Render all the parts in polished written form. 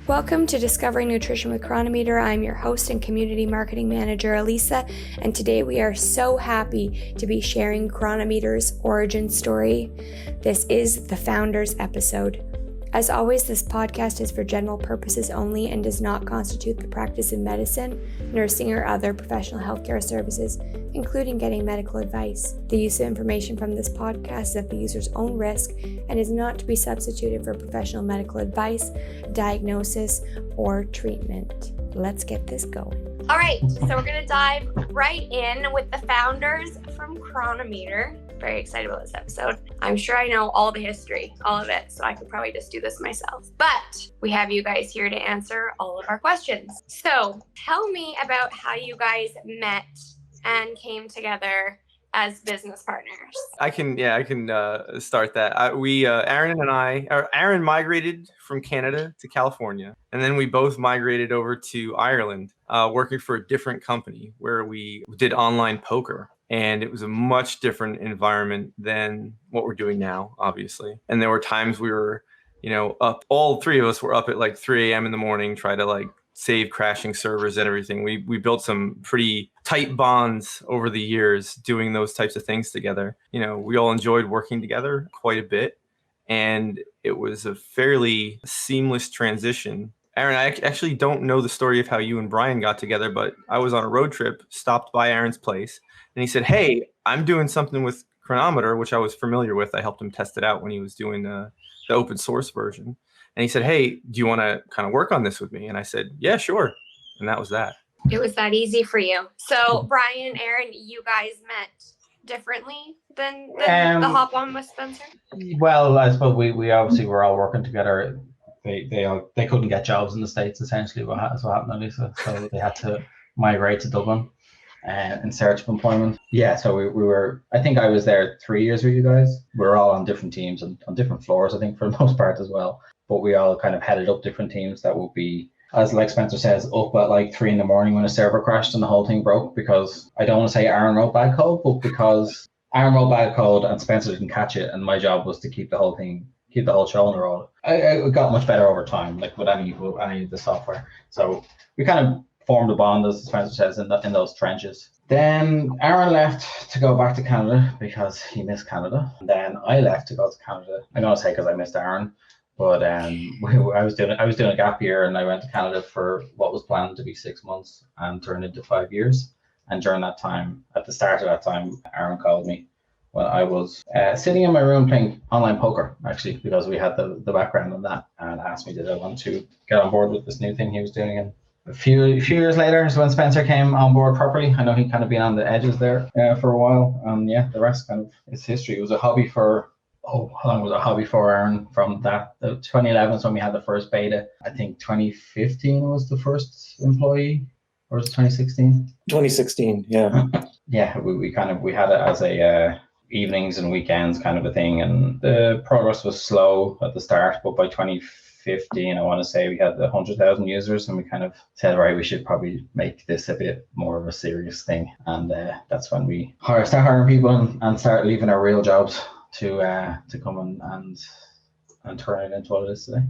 Welcome to Discovering Nutrition with Cronometer. I'm your host and community marketing manager, Eliisa, and today we are so happy to be sharing Cronometer's origin story. This is the Founders episode. As always, this podcast is for general purposes only and does not constitute the practice of medicine, nursing, or other professional healthcare services, including getting medical advice. The use of information from this podcast is at the user's own risk and is not to be substituted for professional medical advice, diagnosis, or treatment. Let's get this going. All right, so we're going to dive right in with the founders from Cronometer. Very excited about this episode. I'm sure I know all the history, all of it, so I could probably just do this myself. But we have you guys here to answer all of our questions. So tell me about how you guys met and came together as business partners. I can start that. Aaron migrated from Canada to California, and then we both migrated over to Ireland, working for a different company where we did online poker. And it was a much different environment than what we're doing now, obviously. And there were times we were, up, all three of us were up at like 3 a.m. in the morning, try to save crashing servers and everything. We built some pretty tight bonds over the years doing those types of things together. We all enjoyed working together quite a bit. And it was a fairly seamless transition. Aaron, I actually don't know the story of how you and Brian got together, but I was on a road trip, stopped by Aaron's place, and he said, "Hey, I'm doing something with Cronometer," which I was familiar with. I helped him test it out when he was doing the open source version. And he said, "Hey, do you want to kind of work on this with me?" And I said, "Yeah, sure." And that was that. It was that easy for you. So Brian, Aaron, you guys met differently than the hop on with Spencer? Well, I suppose we obviously were all working together. They couldn't get jobs in the States, essentially. That's what happened, Eliisa. So they had to migrate to Dublin in search of employment. Yeah, so we were, I think I was there 3 years with you guys. We were all on different teams and on different floors, I think, for the most part as well. But we all kind of headed up different teams that would be, as like Spencer says, up at like 3 a.m. when a server crashed and the whole thing broke, because I don't want to say Aaron wrote bad code, but because Aaron wrote bad code and Spencer didn't catch it, and my job was to keep the whole show on the road. It got much better over time, like with any of the software. So we kind of formed a bond, as Spencer says, in those trenches. Then Aaron left to go back to Canada because he missed Canada. And then I left to go to Canada. I'm going to say because I missed Aaron, but I was doing a gap year, and I went to Canada for what was planned to be 6 months and turned into 5 years. And during that time, at the start of that time, Aaron called me when I was sitting in my room playing online poker, actually, because we had the background on that, and asked me did I want to get on board with this new thing he was doing. And a few years later is when Spencer came on board properly. I know he'd kind of been on the edges there for a while. And yeah, the rest kind of is history. It was a hobby for, how long was it a hobby for Aaron? From that, 2011 is when we had the first beta. I think 2015 was the first employee, or was it 2016? 2016, yeah. Yeah, we had it as a evenings and weekends kind of a thing, and the progress was slow at the start, but by 2015 I want to say we had 100,000 users, and we kind of said, right, we should probably make this a bit more of a serious thing. And that's when we started hiring people and start leaving our real jobs to come and turn it into what it is today.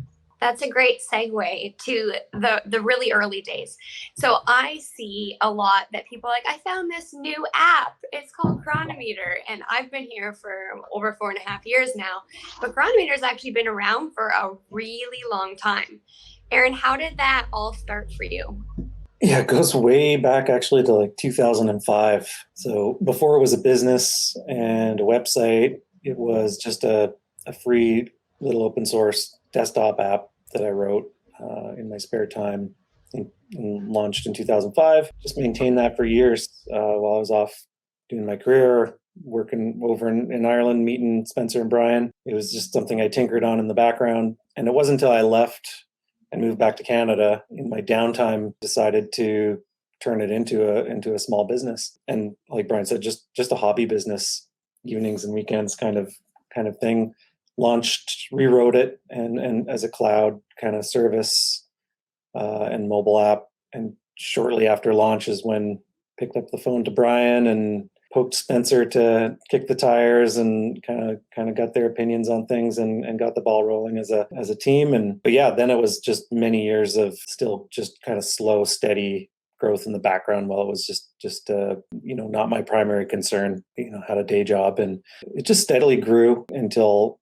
That's a great segue to the really early days. So I see a lot that people are like, I found this new app. It's called Cronometer. And I've been here for over 4.5 years now. But Cronometer has actually been around for a really long time. Aaron, how did that all start for you? Yeah, it goes way back actually to like 2005. So before it was a business and a website, it was just a free little open source desktop app that I wrote in my spare time and launched in 2005. Just maintained that for years while I was off doing my career, working over in Ireland, meeting Spencer and Brian. It was just something I tinkered on in the background. And it wasn't until I left and moved back to Canada in my downtime, decided to turn it into a small business. And like Brian said, just a hobby business, evenings and weekends kind of thing. Launched, rewrote it, and as a cloud kind of service and mobile app. And shortly after launch is when picked up the phone to Brian and poked Spencer to kick the tires and kind of got their opinions on things and got the ball rolling as a team. But yeah, then it was just many years of still just kind of slow, steady growth in the background while it was just not my primary concern. Had a day job, and it just steadily grew until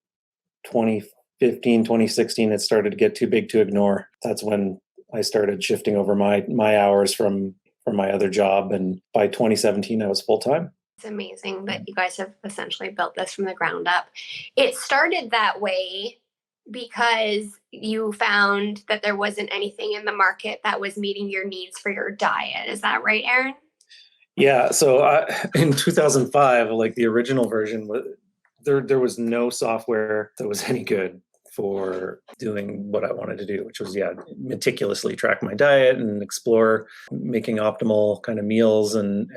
2015, 2016. It started to get too big to ignore. That's when I started shifting over my hours from my other job, and by 2017 I was full-time. It's amazing that you guys have essentially built this from the ground up. It started that way because you found that there wasn't anything in the market that was meeting your needs for your diet. Is that right, Aaron? Yeah. So in 2005, like the original version, there was no software that was any good for doing what I wanted to do, which was, meticulously track my diet and explore making optimal kind of meals and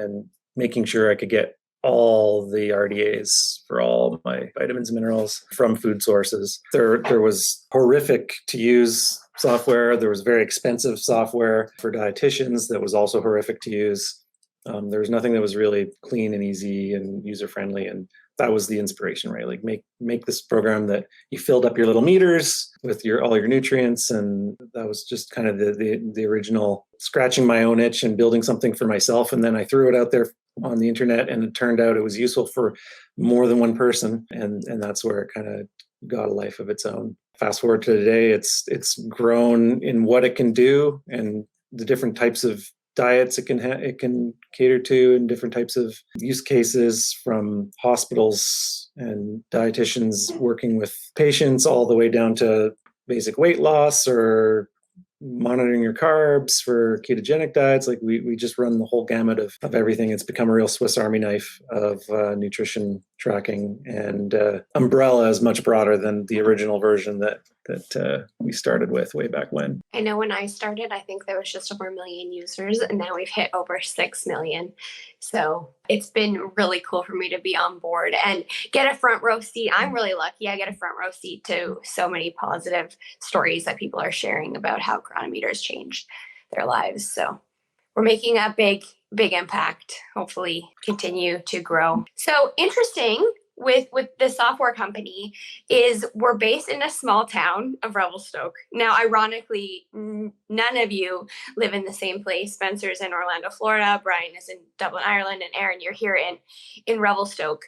making sure I could get all the RDAs for all my vitamins and minerals from food sources. There was horrific to use software. There was very expensive software for dietitians that was also horrific to use. There was nothing that was really clean and easy and user-friendly. And that was the inspiration, right? Like make this program that you filled up your little meters with all your nutrients. And that was just kind of the original scratching my own itch and building something for myself. And then I threw it out there on the internet, and it turned out it was useful for more than one person. And that's where it kind of got a life of its own. Fast forward to today, it's grown in what it can do and the different types of diets it can cater to, and different types of use cases, from hospitals and dietitians working with patients all the way down to basic weight loss or monitoring your carbs for ketogenic diets. Like we just run the whole gamut of everything. It's become a real Swiss Army knife of nutrition tracking, and umbrella is much broader than the original version that we started with way back when. I know when I started, I think there was just over 1 million users, and now we've hit over 6 million. So it's been really cool for me to be on board and get a front row seat. I'm really lucky. I get a front row seat to so many positive stories that people are sharing about how Cronometer has changed their lives. So we're making a big impact, hopefully continue to grow. So interesting with the software company is we're based in a small town of Revelstoke. Now, ironically, none of you live in the same place. Spencer's in Orlando, Florida. Brian is in Dublin, Ireland. And Aaron, you're here in Revelstoke.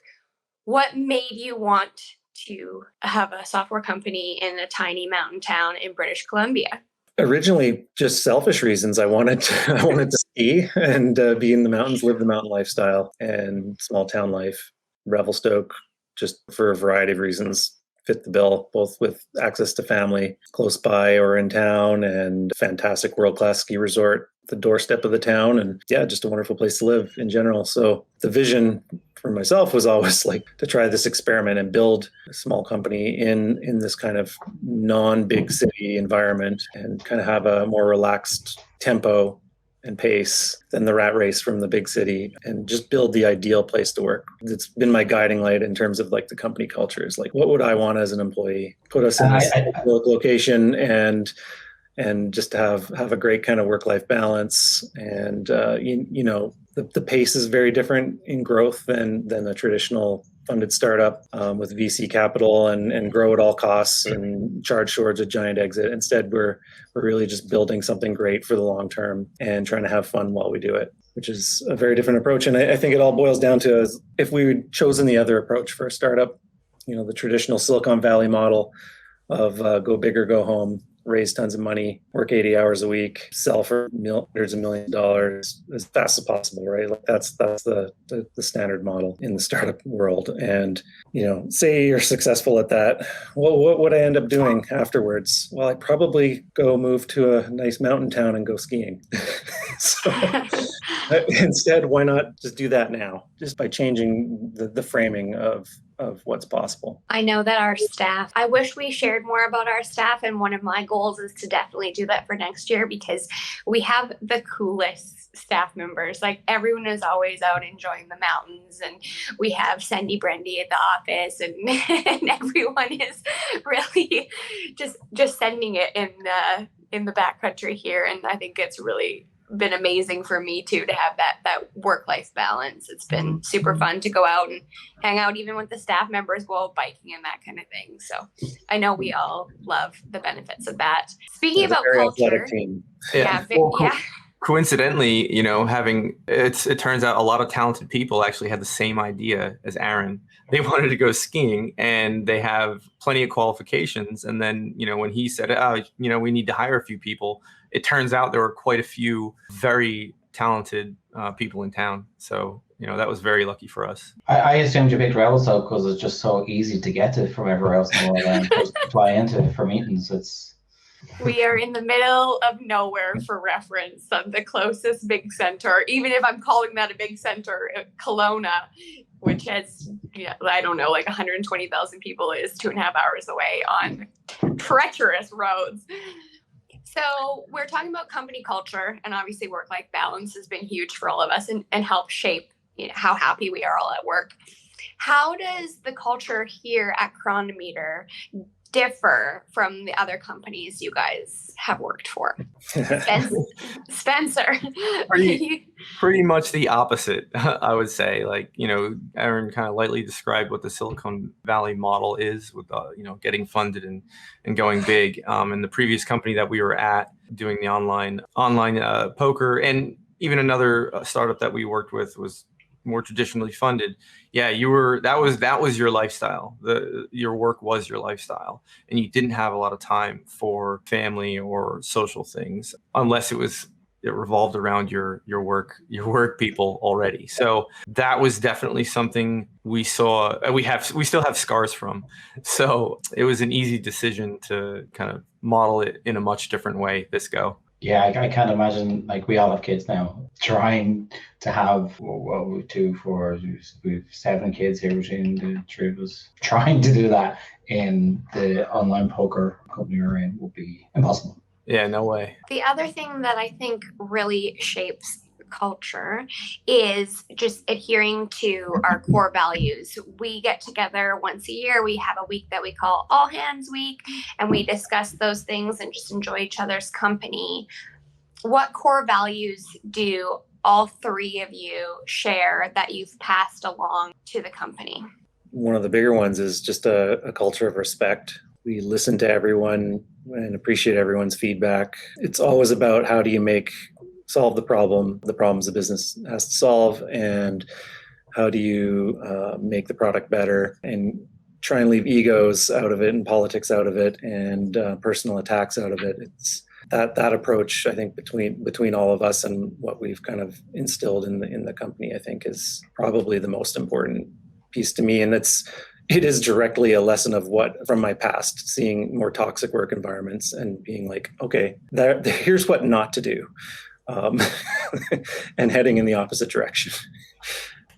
What made you want to have a software company in a tiny mountain town in British Columbia? Originally, just selfish reasons. I wanted to ski and be in the mountains, live the mountain lifestyle and small town life. Revelstoke, just for a variety of reasons, fit the bill, both with access to family close by or in town, and fantastic world-class ski resort, the doorstep of the town, and just a wonderful place to live in general. So the vision for myself was always like to try this experiment and build a small company in this kind of non-big city environment and kind of have a more relaxed tempo and pace than the rat race from the big city, and just build the ideal place to work. It's been my guiding light in terms of like the company culture. Is like, what would I want as an employee? Put us in a location and just have a great kind of work-life balance. And the pace is very different in growth than a traditional funded startup with VC capital and grow at all costs and charge towards a giant exit. Instead, we're really just building something great for the long term and trying to have fun while we do it, which is a very different approach. And I think it all boils down to if we had chosen the other approach for a startup, the traditional Silicon Valley model of go big or go home, raise tons of money, work 80 hours a week, sell for hundreds of millions of dollars as fast as possible, right? Like that's the standard model in the startup world. And, say you're successful at that, well, what would I end up doing afterwards? Well, I'd probably go move to a nice mountain town and go skiing. So instead, why not just do that now, just by changing the framing of what's possible. I know that our staff, I wish we shared more about our staff. And one of my goals is to definitely do that for next year, because we have the coolest staff members. Like everyone is always out enjoying the mountains, and we have Sandy Brandy at the office, and, and everyone is really just sending it in the backcountry here. And I think it's really, been amazing for me too, to have that work-life balance. It's been super fun to go out and hang out, even with the staff members, go out biking and that kind of thing. So I know we all love the benefits of that. Speaking about very culture, athletic team. Coincidentally, it turns out a lot of talented people actually had the same idea as Aaron. They wanted to go skiing and they have plenty of qualifications. And then, when he said, we need to hire a few people, it turns out there were quite a few very talented people in town. So, that was very lucky for us. I assumed you picked Revelstoke because it's just so easy to get to from everywhere else in the world and just fly into for meetings. We are in the middle of nowhere, for reference. The closest big center, even if I'm calling that a big center, Kelowna, which has, I don't know, like 120,000 people, is 2.5 hours away on treacherous roads. So we're talking about company culture, and obviously work-life balance has been huge for all of us and help shape how happy we are all at work. How does the culture here at Cronometer differ from the other companies you guys have worked for? Spencer. Pretty much the opposite, I would say. Aaron kind of lightly described what the Silicon Valley model is with, getting funded and going big. And the previous company that we were at doing the online poker, and even another startup that we worked with was more traditionally funded. Yeah, that was your lifestyle. Your work was your lifestyle, and you didn't have a lot of time for family or social things unless it revolved around your work people already. So that was definitely something we saw. We still have scars from. So it was an easy decision to kind of model it in a much different way this go. Yeah, I can't imagine, we all have kids now, trying to have what we do we've 7 kids here between the 3 of us. Trying to do that in the online poker company we're in would be impossible. Yeah, no way. The other thing that I think really shapes culture is just adhering to our core values. We get together once a year. We have a week that we call All Hands Week, and we discuss those things and just enjoy each other's company. What core values do all 3 of you share that you've passed along to the company? One of the bigger ones is just a culture of respect. We listen to everyone and appreciate everyone's feedback. It's always about how do you solve the problems the business has to solve, and how do you make the product better, and try and leave egos out of it and politics out of it and personal attacks out of it. It's that approach, I think, between all of us and what we've kind of instilled in the company, I think, is probably the most important piece to me. And it is directly a lesson of from my past, seeing more toxic work environments and being like, okay, here's what not to do. And heading in the opposite direction.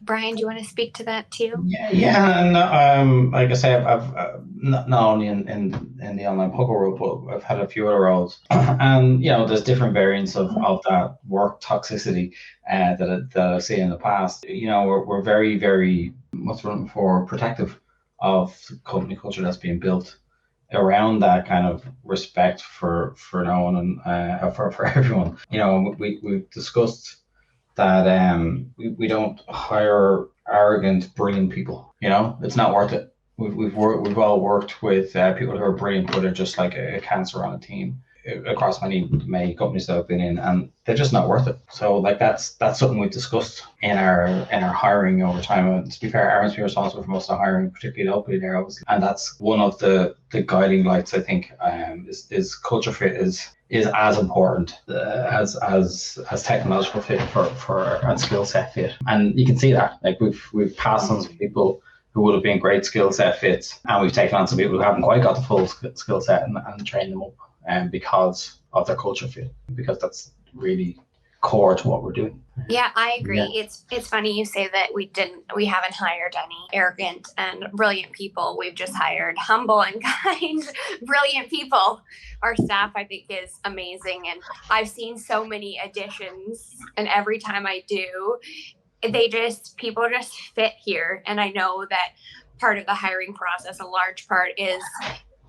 Brian, do you want to speak to that too? Yeah. And like I say, I've not only in the online poker world, but I've had a few other roles, and there's different variants of that work toxicity that I've seen in the past. We're very, very protective of the company culture that's being built around that kind of respect for no one and for everyone. We've discussed that we don't hire arrogant, brilliant people. It's not worth it. We've all worked with people who are brilliant, but are just like a cancer on a team across many companies that I've been in, and they're just not worth it. So that's something we've discussed in our hiring over time. And to be fair, Aaron's been responsible for most of the hiring, particularly locally there, obviously. And that's one of the guiding lights, I think, is culture fit is as important as technological fit for and skill set fit. And you can see that we've passed on some people who would have been great skill set fits, and we've taken on some people who haven't quite got the full skill set and trained them up because of their culture fit, because that's really core to what we're doing. Yeah, I agree. Yeah. It's funny you say that we haven't hired any arrogant and brilliant people. We've just hired humble and kind, brilliant people. Our staff, I think, is amazing, and I've seen so many additions, and every time I do, people just fit here. And I know that part of the hiring process, a large part is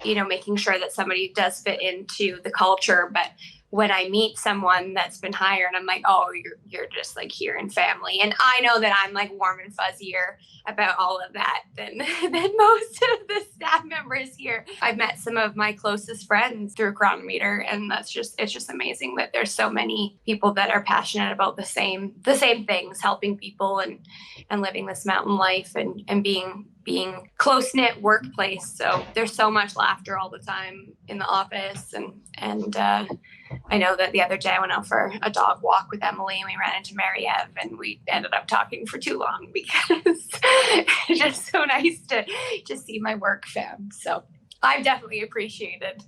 making sure that somebody does fit into the culture. But when I meet someone that's been hired, I'm like, oh, you're just like here in family. And I know that I'm like warm and fuzzier about all of that than most of the staff members here. I've met some of my closest friends through Cronometer, and it's just amazing that there's so many people that are passionate about the same things, helping people and living this mountain life and being close-knit workplace. So there's so much laughter all the time in the office. And I know that the other day I went out for a dog walk with Emily and we ran into Mary Ev and we ended up talking for too long because it's just so nice to see my work fam. So I've definitely appreciated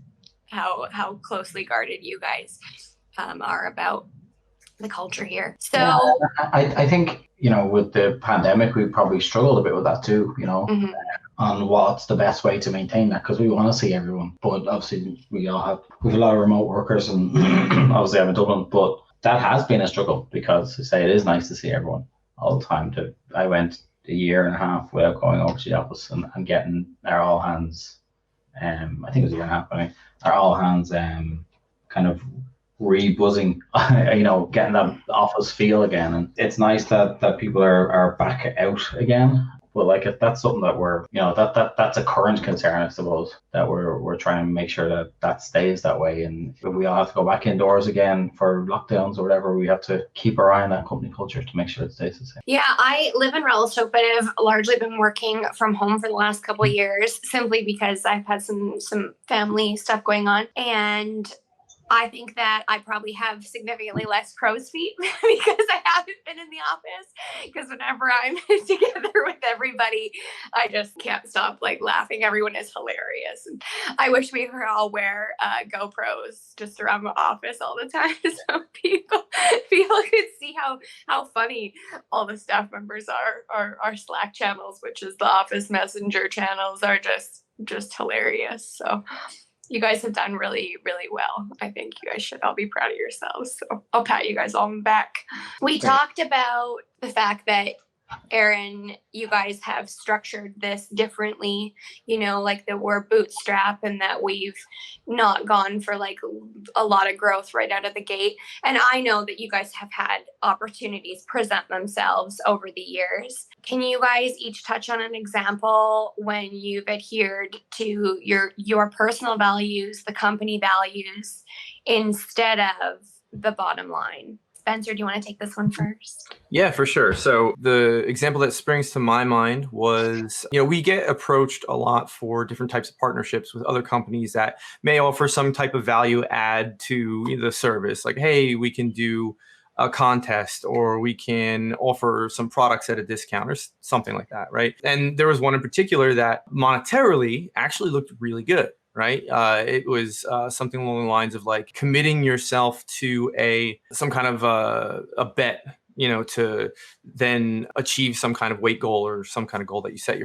how closely guarded you guys are about the culture here. So yeah, I think, with the pandemic, we probably struggled a bit with that too, mm-hmm. on what's the best way to maintain that, because we want to see everyone. But obviously we have a lot of remote workers, and obviously I'm in Dublin, but that has been a struggle because it is nice to see everyone all the time. I went a year and a half without going over to the office and getting our all hands, I think it was a year and a half, anyway, our all hands kind of re-buzzing, getting that office feel again. And it's nice that people are back out again. But like, if that's something that we're, that's a current concern, I suppose, that we're trying to make sure that stays that way. And if we all have to go back indoors again for lockdowns or whatever, we have to keep our eye on that company culture to make sure it stays the same. Yeah, I live in Revelstoke, but I've largely been working from home for the last couple of years, simply because I've had some family stuff going on. And I think that I probably have significantly less crow's feet because I haven't been in the office, because whenever I'm together with everybody, I just can't stop like laughing. Everyone is hilarious. And I wish we could all wear GoPros just around the office all the time so people could see how funny all the staff members are. Our Slack channels, which is the office messenger channels, are just hilarious. So you guys have done really, really well. I think you guys should all be proud of yourselves. So I'll pat you guys all on the back. We talked about the fact that, Aaron, you guys have structured this differently, like that we're bootstrap and that we've not gone for like a lot of growth right out of the gate. And I know that you guys have had opportunities present themselves over the years. Can you guys each touch on an example when you've adhered to your personal values, the company values, instead of the bottom line? Spencer, do you want to take this one first? Yeah, for sure. So the example that springs to my mind was, we get approached a lot for different types of partnerships with other companies that may offer some type of value add to the service. Like, hey, we can do a contest, or we can offer some products at a discount or something like that, right? And there was one in particular that monetarily actually looked really good. Right. It was something along the lines of like committing yourself to some kind of a bet, to then achieve some kind of weight goal or some kind of goal that you set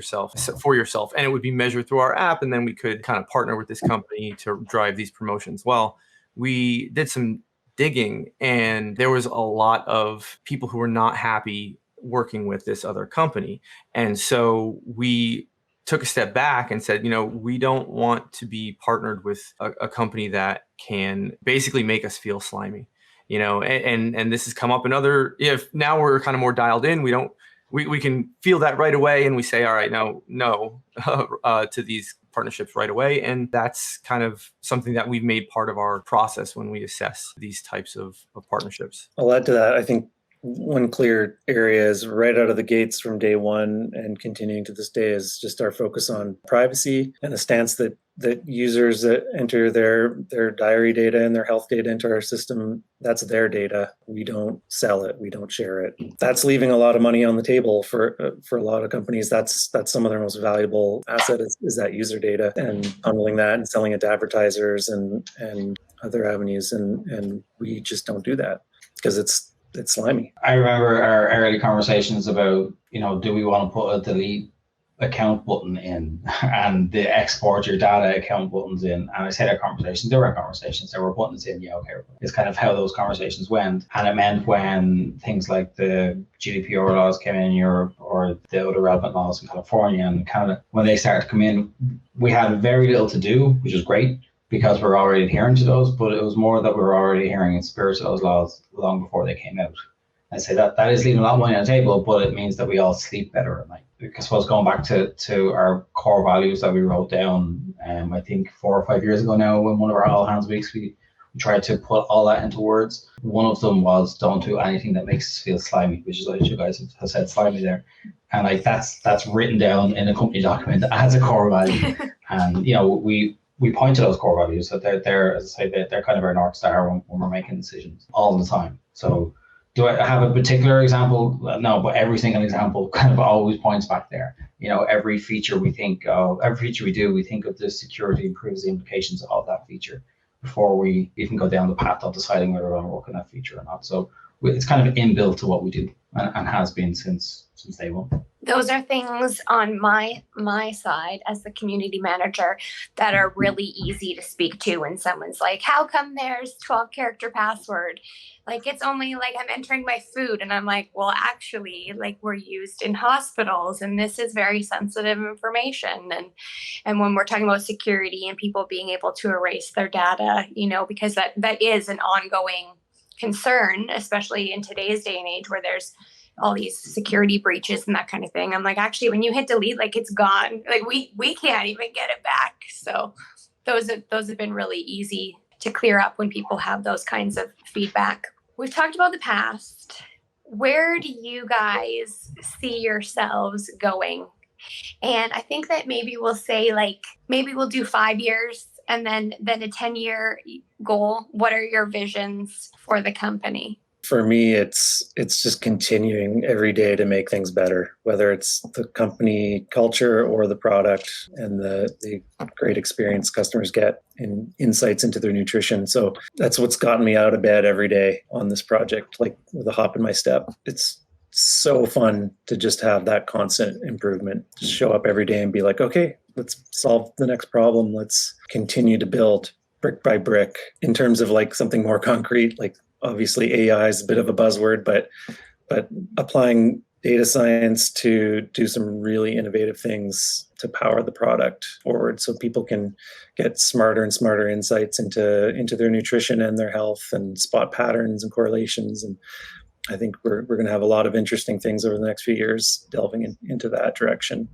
for yourself. And it would be measured through our app. And then we could kind of partner with this company to drive these promotions. Well, we did some digging, and there was a lot of people who were not happy working with this other company. And so we took a step back and said, we don't want to be partnered with a company that can basically make us feel slimy, and this has come up in if now we're kind of more dialed in, we can feel that right away. And we say, all right, no to these partnerships right away. And that's kind of something that we've made part of our process when we assess these types of partnerships. I'll add to that. I think one clear area is right out of the gates from day one and continuing to this day is just our focus on privacy and a stance that users that enter their diary data and their health data into our system, that's their data. We don't sell it. We don't share it. That's leaving a lot of money on the table for a lot of companies. That's some of their most valuable asset is that user data, and funneling that and selling it to advertisers and other avenues. And we just don't do that because it's slimy. I remember our early conversations about, do we want to put a delete account button in and the export your data account buttons in? And I said our conversations, there were conversations, there were buttons in, yeah, okay. It's kind of how those conversations went. And it meant when things like the GDPR laws came in Europe or the other relevant laws in California and Canada, when they started to come in, we had very little to do, which was great, because we're already adhering to those, but it was more that we were already adhering in spirit to those laws long before they came out. I say that is leaving a lot of money on the table, but it means that we all sleep better at night. Because I suppose going back to our core values that we wrote down, I think 4 or 5 years ago now, in one of our all hands weeks, we tried to put all that into words. One of them was don't do anything that makes us feel slimy, which is what you guys have said, slimy there. And like that's written down in a company document as a core value. And we point to those core values, that they're as I say, they're kind of our North Star when we're making decisions all the time. So do I have a particular example? No, but every single example kind of always points back there. Every feature we do, we think of the security improves the implications of that feature before we even go down the path of deciding whether we're going to work on that feature or not. So it's kind of inbuilt to what we do and has been since day one. Those are things on my side as the community manager that are really easy to speak to when someone's like, how come there's 12-character password? Like, it's only like I'm entering my food. And I'm like, well, actually, like, we're used in hospitals and this is very sensitive information. And when we're talking about security and people being able to erase their data, because that is an ongoing concern, especially in today's day and age where there's all these security breaches and that kind of thing. I'm like, actually, when you hit delete, like, it's gone. Like, we can't even get it back. So those have been really easy to clear up when people have those kinds of feedback. We've talked about the past. Where do you guys see yourselves going? And I think that maybe we'll say, like, maybe we'll do 5 years and then a 10-year goal. What are your visions for the company? For me, it's just continuing every day to make things better, whether it's the company culture or the product and the great experience customers get and insights into their nutrition. So that's what's gotten me out of bed every day on this project, like with a hop in my step. It's so fun to just have that constant improvement, just show up every day and be like, okay, let's solve the next problem. Let's continue to build brick by brick. In terms of like something more concrete, like obviously AI is a bit of a buzzword, but applying data science to do some really innovative things to power the product forward so people can get smarter and smarter insights into their nutrition and their health and spot patterns and correlations. And I think we're going to have a lot of interesting things over the next few years delving into that direction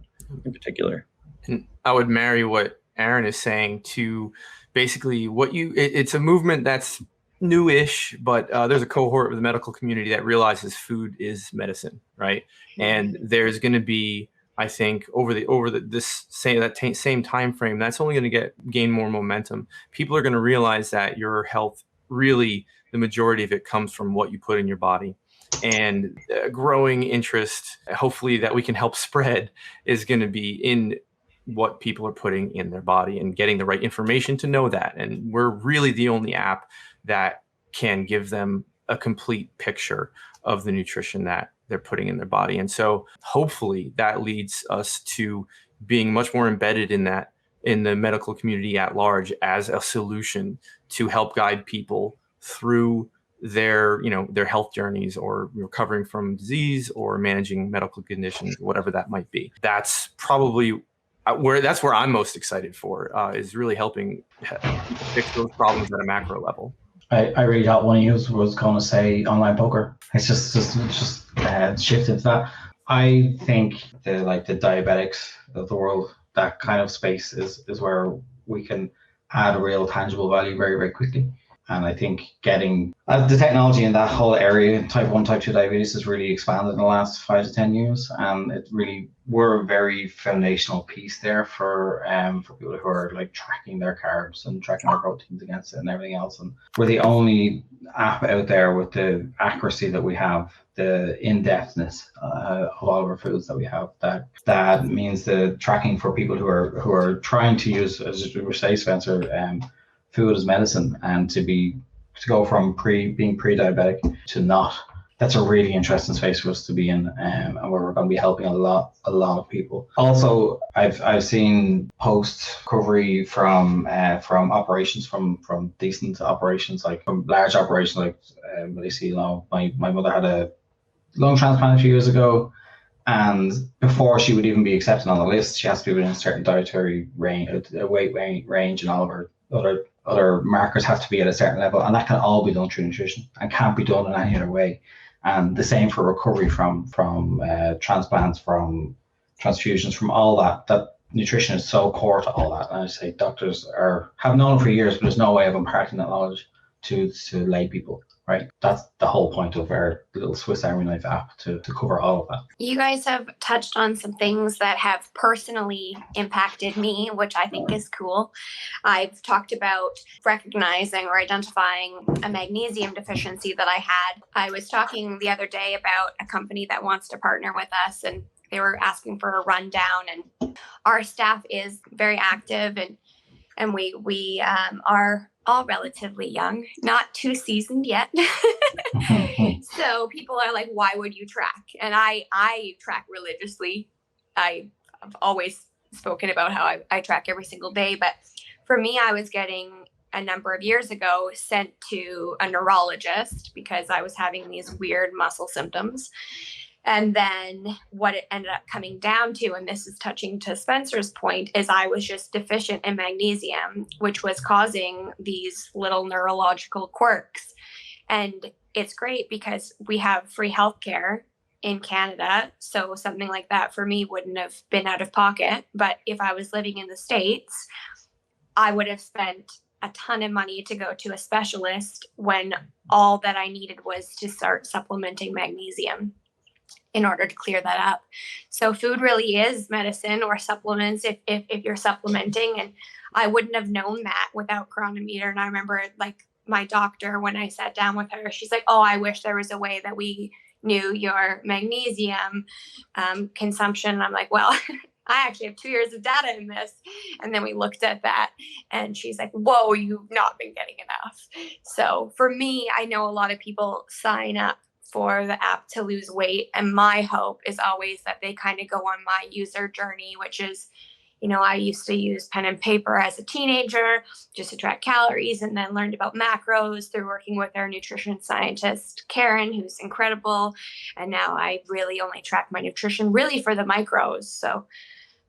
in particular. And I would marry what Aaron is saying to basically it's a movement that's newish, but there's a cohort of the medical community that realizes food is medicine, right? And there's going to be, I think, over this same time frame, that's only going to gain more momentum. People are going to realize that your health, really, the majority of it comes from what you put in your body. And growing interest, hopefully, that we can help spread is going to be in what people are putting in their body and getting the right information to know that. And we're really the only app that can give them a complete picture of the nutrition that they're putting in their body. And so hopefully that leads us to being much more embedded in the medical community at large as a solution to help guide people through their health journeys or recovering from disease or managing medical conditions, whatever that might be. That's probably where I'm most excited for, is really helping fix those problems at a macro level. I really thought one of you was going to say online poker. It's just shifted to that. I think the diabetics of the world, that kind of space is where we can add a real tangible value very, very quickly. And I think getting the technology in that whole area, type 1, type 2 diabetes, has really expanded in the last 5 to 10 years. And we're a very foundational piece there for people who are like tracking their carbs and tracking their proteins against it and everything else. And we're the only app out there with the accuracy that we have, the in-depthness of all of our foods that we have. That means the tracking for people who are trying to use, as you were saying, Spencer, food as medicine, and to go from being pre-diabetic to not. That's a really interesting space for us to be in, and where we're going to be helping a lot of people. Also, I've seen post recovery from operations, from decent operations, like from large operations, like Eliisa. My mother had a lung transplant a few years ago, and before she would even be accepted on the list, she has to be within a certain dietary range, weight range, and all of her other other markers have to be at a certain level, and that can all be done through nutrition and can't be done in any other way. And the same for recovery from transplants, from transfusions, from all that nutrition is so core to all that. And I say doctors have known for years, but there's no way of imparting that knowledge to lay people, right? That's the whole point of our little Swiss Army knife app, to cover all of that. You guys have touched on some things that have personally impacted me, which I think is cool. I've talked about recognizing or identifying a magnesium deficiency that I had. I was talking the other day about a company that wants to partner with us, and they were asking for a rundown, and our staff is very active, and we are all relatively young, not too seasoned yet. So people are like, why would you track? And I track religiously. I've always spoken about how I track every single day. But for me, I was getting, a number of years ago, sent to a neurologist because I was having these weird muscle symptoms. And then what it ended up coming down to, and this is touching to Spencer's point, is I was just deficient in magnesium, which was causing these little neurological quirks. And it's great because we have free healthcare in Canada. So something like that for me wouldn't have been out of pocket. But if I was living in the States, I would have spent a ton of money to go to a specialist when all that I needed was to start supplementing magnesium in order to clear that up. So food really is medicine, or supplements if you're supplementing. And I wouldn't have known that without Cronometer. And I remember, like, my doctor, when I sat down with her, she's like, oh, I wish there was a way that we knew your magnesium consumption. And I'm like, well, I actually have 2 years of data in this. And then we looked at that, and she's like, whoa, you've not been getting enough. So for me, I know a lot of people sign up for the app to lose weight. And my hope is always that they kind of go on my user journey, which is, I used to use pen and paper as a teenager just to track calories, and then learned about macros through working with our nutrition scientist, Karen, who's incredible. And now I really only track my nutrition really for the micros. So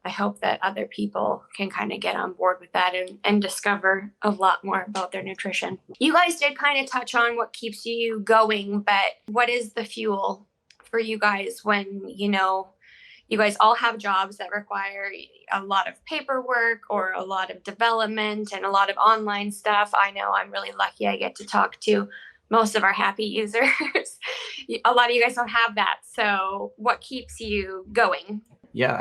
I hope that other people can kind of get on board with that and discover a lot more about their nutrition. You guys did kind of touch on what keeps you going, but what is the fuel for you guys when, you guys all have jobs that require a lot of paperwork or a lot of development and a lot of online stuff? I know I'm really lucky I get to talk to most of our happy users. A lot of you guys don't have that. So what keeps you going? Yeah,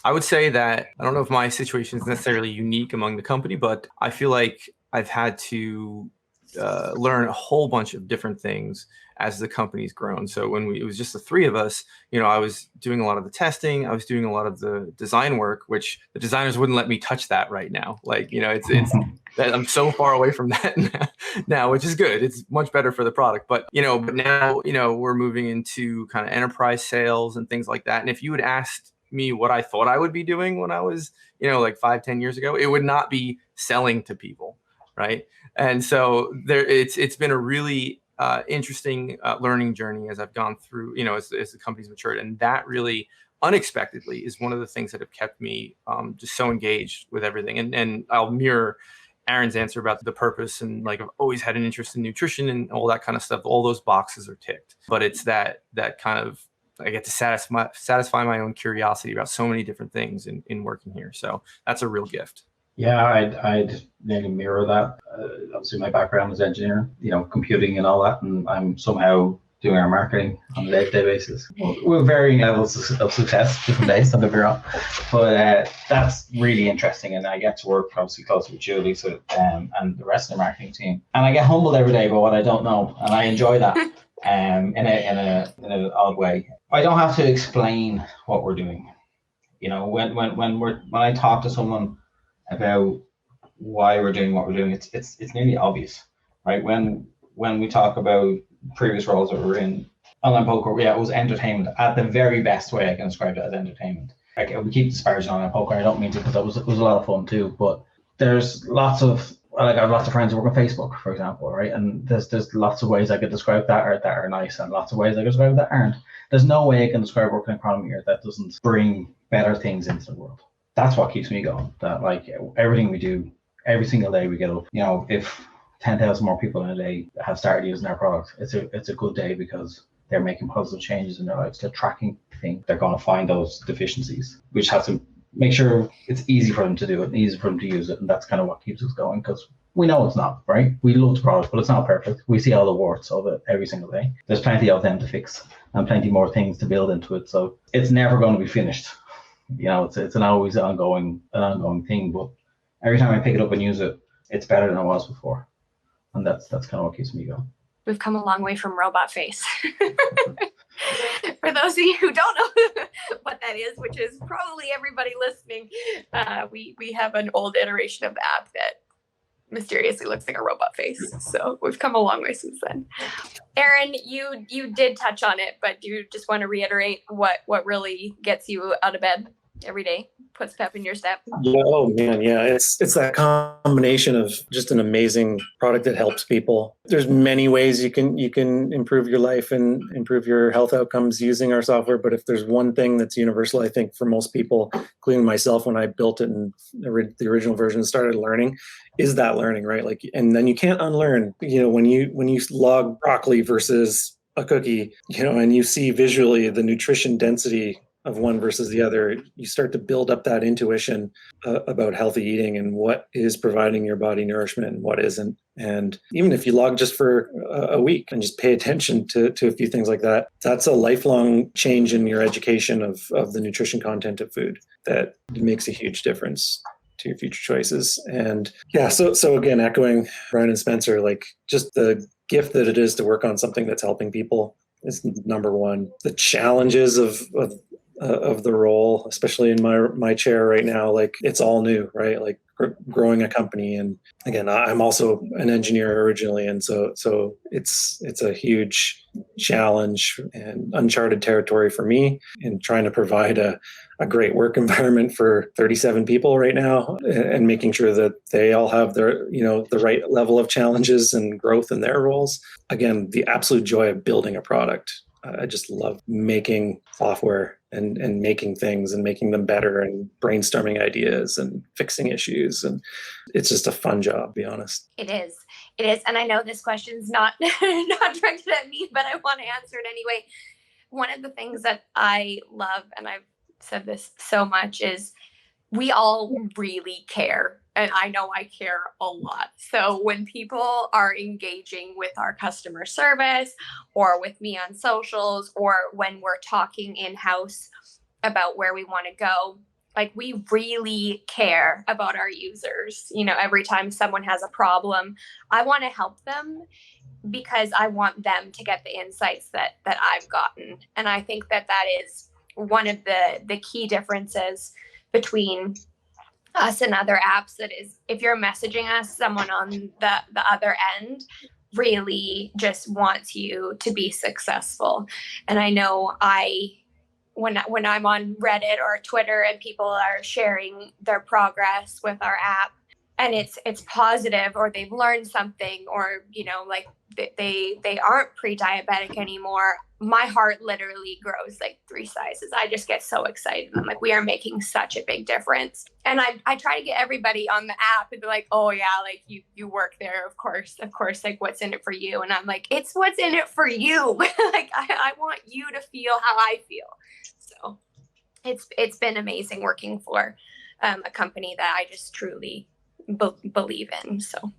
I would say that I don't know if my situation is necessarily unique among the company, but I feel like I've had to learn a whole bunch of different things as the company's grown. So when it was just the three of us, I was doing a lot of the testing, I was doing a lot of the design work, which the designers wouldn't let me touch that right now. Like, it's that I'm so far away from that now, which is good. It's much better for the product. But, but now, we're moving into kind of enterprise sales and things like that. And if you had asked me what I thought I would be doing when I was, like 5-10 years ago, it would not be selling to people. Right. And so it's been a really interesting learning journey as I've gone through, as the company's matured. And that really unexpectedly is one of the things that have kept me just so engaged with everything. And I'll mirror Aaron's answer about the purpose, and like I've always had an interest in nutrition and all that kind of stuff. All those boxes are ticked, but it's that kind of, I get to satisfy my own curiosity about so many different things in working here. So that's a real gift. Yeah, I'd maybe mirror that. Obviously, my background is engineering, computing and all that, and I'm somehow doing our marketing on a day-to-day basis. We're varying levels of success different days, don't get me wrong, but that's really interesting, and I get to work obviously closely with you, Eliisa, and the rest of the marketing team, and I get humbled every day by what I don't know, and I enjoy that. In an odd way. I don't have to explain what we're doing. When I talk to someone about why we're doing what we're doing, it's nearly obvious, right? When we talk about previous roles that we're in, online poker, it was entertainment at the very best way I can describe it, as entertainment. Like, we keep disparaging online poker. I don't mean to, because it was a lot of fun too. But there's lots of, I have lots of friends who work on Facebook, for example, right? And there's lots of ways I could describe that are nice, and lots of ways I could describe that aren't. There's no way I can describe working in Cronometer that doesn't bring better things into the world. That's what keeps me going. That, like, everything we do every single day we get up. You know, if 10,000 more people in a day have started using our product, it's a good day because they're making positive changes in their lives. They're tracking things. They're going to find those deficiencies, which has to make sure it's easy for them to do it and easy for them to use it. And that's kind of what keeps us going, because we know it's not, right? We love the product, but it's not perfect. We see all the warts of it every single day. There's plenty of them to fix and plenty more things to build into it. So it's never going to be finished. You know, it's an always ongoing thing, but every time I pick it up and use it, it's better than it was before. And that's kind of what keeps me going. We've come a long way from robot face. For those of you who don't know what that is, which is probably everybody listening, we have an old iteration of the app that mysteriously looks like a robot face. So we've come a long way since then. Aaron, you did touch on it, but do you just want to reiterate what really gets you out of bed every day, puts pep in your step? Yeah, oh man, yeah. It's that combination of just an amazing product that helps people. There's many ways you can improve your life and improve your health outcomes using our software. But if there's one thing that's universal, I think for most people, including myself, when I built it and the original version started learning, is that learning, right? Like, and then you can't unlearn. You know, when you log broccoli versus a cookie, you know, and you see visually the nutrition density of one versus the other, you start to build up that intuition about healthy eating and what is providing your body nourishment and what isn't. And even if you log just for a week and just pay attention to a few things like that, that's a lifelong change in your education of the nutrition content of food that makes a huge difference to your future choices. And yeah, so again, echoing Brian and Spencer, like just the gift that it is to work on something that's helping people is number one. The challenges of the role, especially in my chair right now, like it's all new, right? Like growing a company. And again, I'm also an engineer originally. And so it's a huge challenge and uncharted territory for me in trying to provide a great work environment for 37 people right now and making sure that they all have their, you know, the right level of challenges and growth in their roles. Again, the absolute joy of building a product. I just love making software and making things and making them better and brainstorming ideas and fixing issues. And it's just a fun job, to be honest. It is. And I know this question's not directed at me, but I want to answer it anyway. One of the things that I love, and I've said this so much, is we all really care. And I know I care a lot. So when people are engaging with our customer service or with me on socials, or when we're talking in-house about where we want to go, like we really care about our users. You know, every time someone has a problem, I want to help them because I want them to get the insights that I've gotten. And I think that is one of the key differences between us and other apps. That is, if you're messaging us, someone on the other end really just wants you to be successful. And I know when I'm on Reddit or Twitter and people are sharing their progress with our app and it's positive, or they've learned something, or, you know, like they aren't pre-diabetic anymore, my heart literally grows like 3 sizes. I just get so excited. I'm like, we are making such a big difference. And I try to get everybody on the app and be like, oh yeah, like you work there, of course, like what's in it for you? And I'm like, it's what's in it for you. Like I want you to feel how I feel. So it's been amazing working for a company that I just truly believe in. So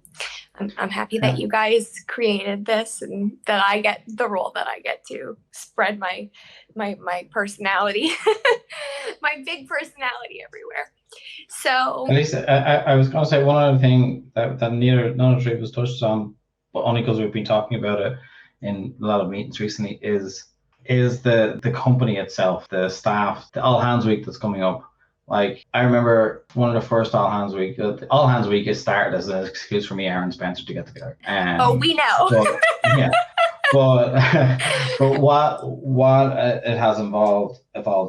I'm happy that you guys created this and that I get the role that I get to spread my personality, my big personality everywhere. So Eliisa, I was going to say one other thing that none of it was touched on, but only because we've been talking about it in a lot of meetings recently, is the company itself, the staff, the all hands week that's coming up. Like, I remember one of the first All Hands Week. All Hands Week is started as an excuse for me, Aaron and Spencer, to get together. We know. But, yeah, but what it has evolved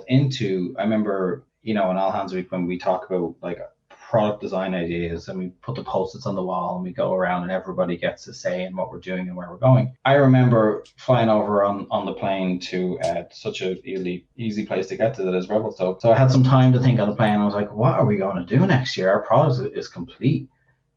into, I remember, you know, in All Hands Week when we talk about like product design ideas and we put the Post-its on the wall and we go around and everybody gets to say in what we're doing and where we're going. I remember flying over on the plane to such a easy place to get to that is Revelstoke. So I had some time to think on the plane. I was like, what are we going to do next year? Our product is complete.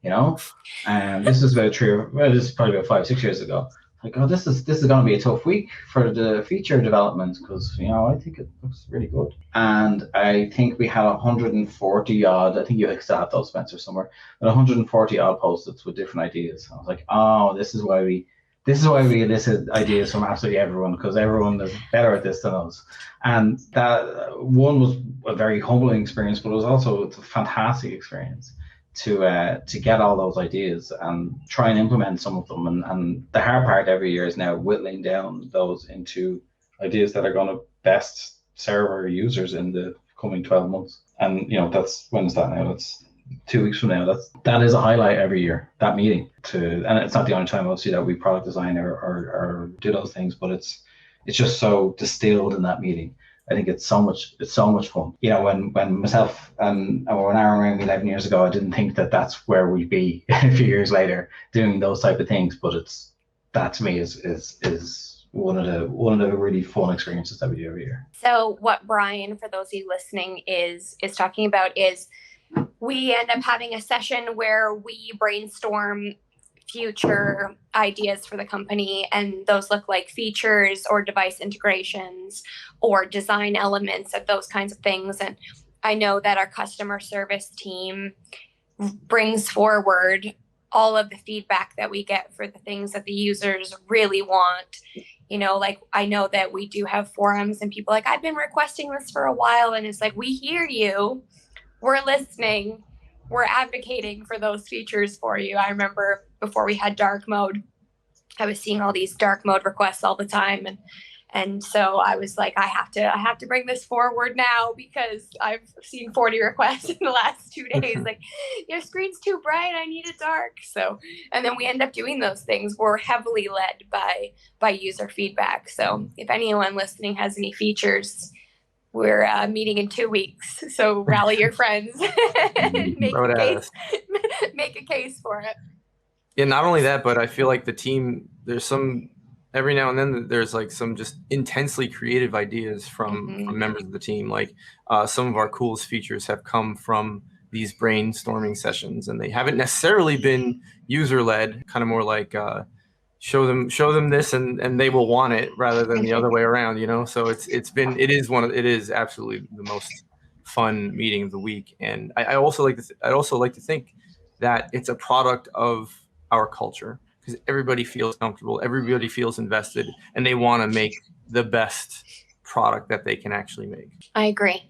you know. And this is about this is probably about 5-6 years ago. Like, oh, this is going to be a tough week for the feature development because, you know, I think it looks really good. And I think we had 140 odd, I think you still have those, Spencer, somewhere, but 140 odd post-its with different ideas. I was like, oh, this is why we elicit ideas from absolutely everyone, because everyone is better at this than us. And that one was a very humbling experience, but it was also a fantastic experience to get all those ideas and try and implement some of them. And the hard part every year is now whittling down those into ideas that are going to best serve our users in the coming 12 months. And, you know, that's, when is that now? That's 2 weeks from now. That is a highlight every year, that meeting. And it's not the only time obviously that we product design or do those things, but it's just so distilled in that meeting. I think it's so much fun. You know, when myself and when Aaron rang me 11 years ago, I didn't think that that's where we'd be a few years later doing those type of things. But that to me is one of the really fun experiences that we do every year. So what Brian, for those of you listening, is talking about is we end up having a session where we brainstorm future ideas for the company, and those look like features or device integrations or design elements of those kinds of things. And I know that our customer service team brings forward all of the feedback that we get for the things that the users really want. You know, like, I know that we do have forums and people like, I've been requesting this for a while, and it's like, we hear you, we're listening, we're advocating for those features for you. I remember before we had dark mode, I was seeing all these dark mode requests all the time. And so I was like, I have to bring this forward now, because I've seen 40 requests in the last 2 days. Like, your screen's too bright, I need it dark. So, and then we end up doing those things. We're heavily led by user feedback. So if anyone listening has any features, we're meeting in 2 weeks. So rally your friends and make a case for it. Yeah, not only that, but I feel like the team, there's some, every now and then there's like some just intensely creative ideas from members of the team. Like some of our coolest features have come from these brainstorming sessions, and they haven't necessarily been user-led, kind of more like show them this and they will want it, rather than the other way around, you know? So it is absolutely the most fun meeting of the week. And I'd also like to think that it's a product of our culture, because everybody feels comfortable, everybody feels invested, and they want to make the best product that they can actually make. I agree.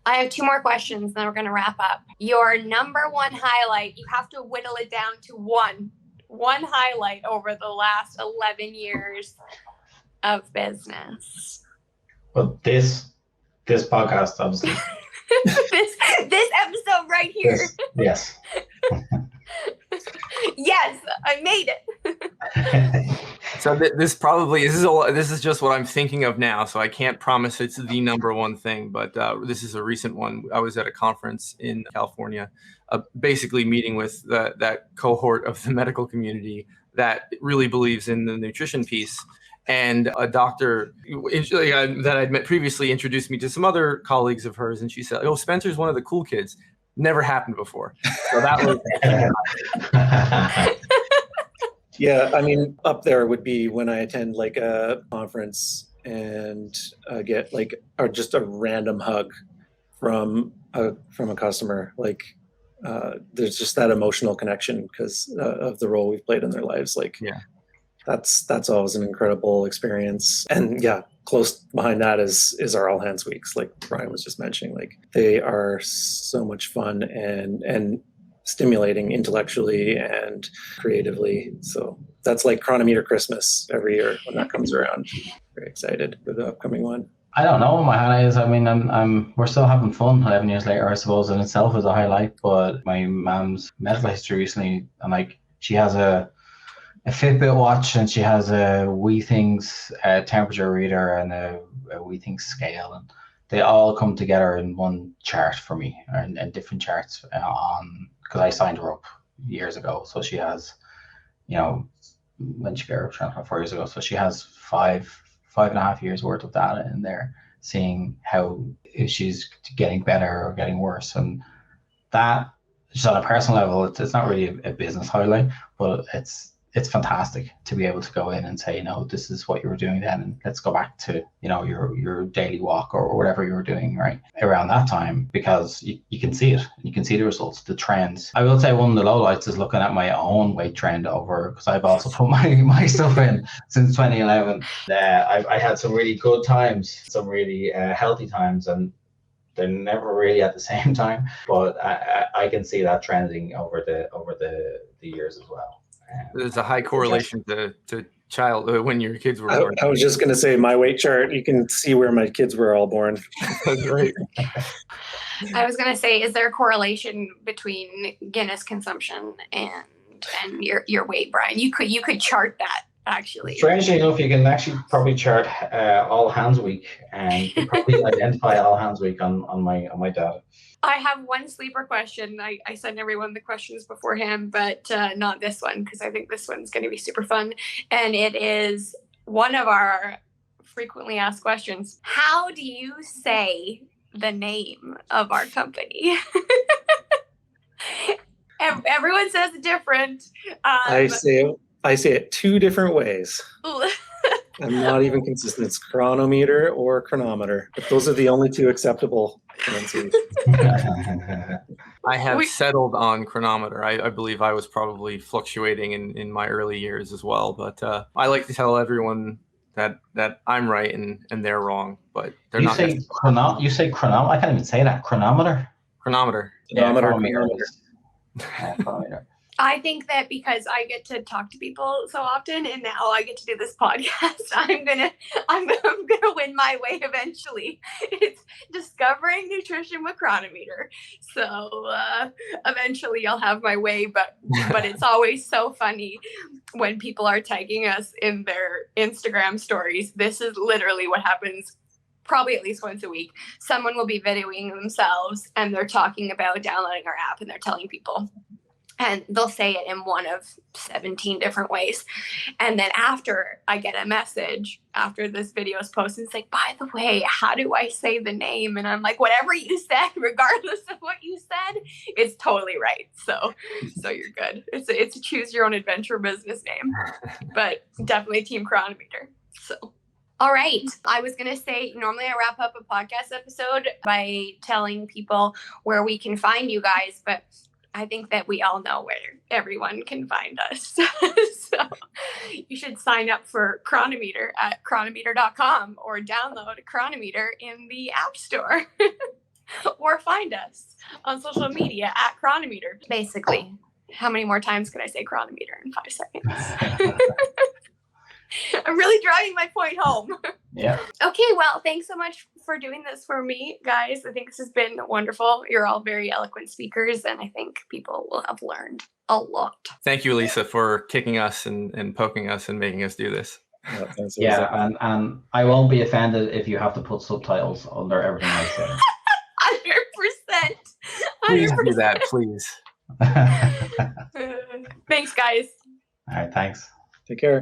I have 2 more questions, then we're going to wrap up. Your number one highlight, you have to whittle it down to one highlight over the last 11 years of business. Well, this podcast, obviously. this episode right here. Yes. Yes, I made it. So this is just what I'm thinking of now. So I can't promise it's the number one thing, but this is a recent one. I was at a conference in California, basically meeting with that cohort of the medical community that really believes in the nutrition piece. And a doctor that I'd met previously introduced me to some other colleagues of hers, and she said, "Oh, Spencer's one of the cool kids." Never happened before. So that was. Yeah, I mean, up there would be when I attend like a conference and get like just a random hug from a customer. Like, there's just that emotional connection because of the role we've played in their lives. Like, yeah, that's always an incredible experience. And yeah, close behind that is our all hands weeks, like Brian was just mentioning. Like, they are so much fun and stimulating intellectually and creatively. So that's like Cronometer Christmas every year when that comes around. Very excited for the upcoming one. I don't know what my highlight is. I mean, we're still having fun 11 years later, I suppose, in itself is a highlight. But my mom's medical history recently, and like, she has a Fitbit watch, and she has a WeThings temperature reader and a WeThings scale, and they all come together in one chart for me, and different charts because I signed her up years ago. So she has, you know, when she got her 4 years ago, so she has 5.5 years worth of data in there, seeing how if she's getting better or getting worse, and that just on a personal level, it's not really a business highlight, but it's fantastic to be able to go in and say, this is what you were doing then, and let's go back to, your daily walk or whatever you were doing right around that time, because you can see it. You can see the results, the trends. I will say one of the lowlights is looking at my own weight trend over, because I've also put my stuff in since 2011. I had some really good times, some really healthy times, and they're never really at the same time, but I can see that trending over the years as well. There's a high correlation to childhood when your kids were born. I was just going to say, my weight chart, you can see where my kids were all born. That's right. I was going to say, is there a correlation between Guinness consumption and your weight, Brian? You could chart that, actually. Strangely enough, you can actually probably chart All Hands Week, and you can probably identify All Hands Week on my data. I have one sleeper question. I send everyone the questions beforehand, but not this one, because I think this one's going to be super fun. And it is one of our frequently asked questions. How do you say the name of our company? Everyone says it different. I say it two different ways. I'm not even consistent. It's Cronometer or Cronometer, but those are the only two acceptable pronunciations. I have settled on Cronometer. I believe I was probably fluctuating in my early years as well, but I like to tell everyone that I'm right and they're wrong, but they're not. You say chronometer? I can't even say that. Chronometer? Chronometer. Chronometer. I think that because I get to talk to people so often, and now I get to do this podcast, I'm gonna win my way eventually. It's discovering nutrition with Cronometer. So eventually I'll have my way, but it's always so funny when people are tagging us in their Instagram stories. This is literally what happens probably at least once a week. Someone will be videoing themselves and they're talking about downloading our app, and they're telling people. And they'll say it in one of 17 different ways. And then after I get a message, after this video is posted, it's like, by the way, how do I say the name? And I'm like, whatever you said, regardless of what you said, it's totally right. So you're good. It's a choose your own adventure business name, but definitely Team Cronometer. So. All right. I was going to say, normally I wrap up a podcast episode by telling people where we can find you guys, but I think that we all know where everyone can find us. So you should sign up for Cronometer at cronometer.com, or download Cronometer in the App Store or find us on social media at Cronometer. Basically, how many more times can I say Cronometer in 5 seconds? I'm really driving my point home. Yeah. Okay, well, thanks so much for doing this for me, guys. I think this has been wonderful. You're all very eloquent speakers, and I think people will have learned a lot. Thank you, Eliisa, for kicking us and poking us and making us do this. Yeah, and I won't be offended if you have to put subtitles under everything I say. 100%. Please do that, please. Thanks, guys. All right, thanks. Take care.